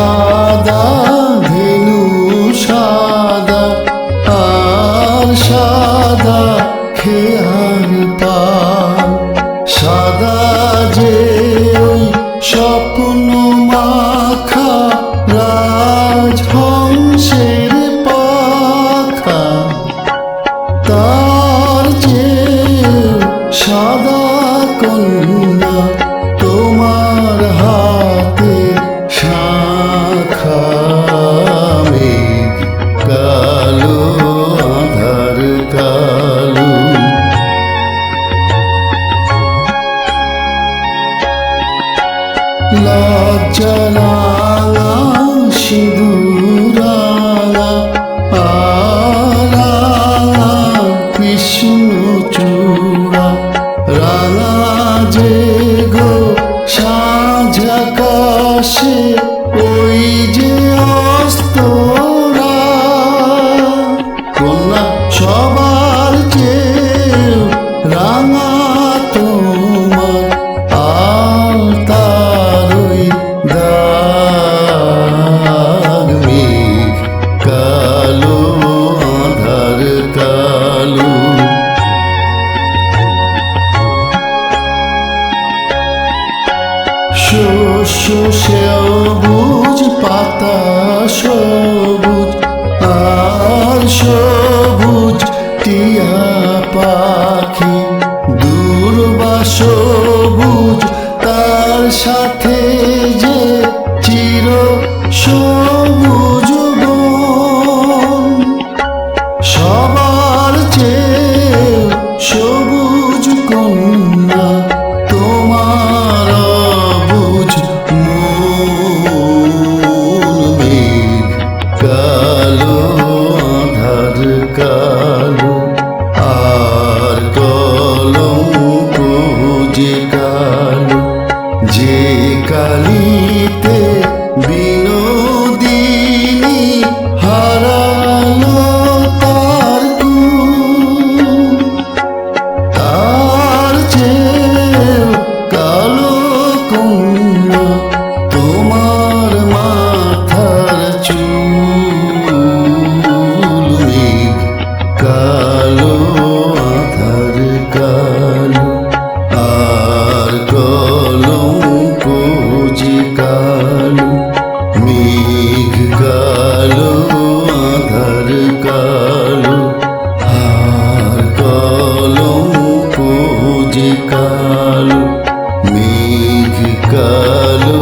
সাদা ধেনু সাদা আর সাদা খেয়ার পাল সাদা যে ওই স্বপ্ন মাখা রাজহংসের পাখা তার যে সাদা কন্যা তোমার হাতে শাখা মেঘ কালো আধার কালো লজ্জা রাঙা সিঁদুর রাঙা কৃষ্ণ চূড়া রাঙা যে গো সাঁঝ আকাশে ওই যে অস্তরা কন্যা সবার চেয়ে রাঙা তোমার আলতারই দাগ মেঘ কালো আধার কালো শস্য সবুজ পাতা সবুজ আর সবুজ টিয়া পাখি দূর্বা সবুজ তার সাথে যে চির সবুজ বন সবার চেয়ে সবুজ কন্যা তোমার বুঝ মন মেঘ কালো আধার কালো আর কলঙ্ক যে কালো যে কালিতে বিনোদিনী হারালো তার তার চেয়ে কালো কন্যা তোমার মাথার চুল মেঘ কালো আধার কালো আর কলঙ্ক যে কালো মেঘ কালো আধার কালো আর কলঙ্ক যে কালো মেঘ কালো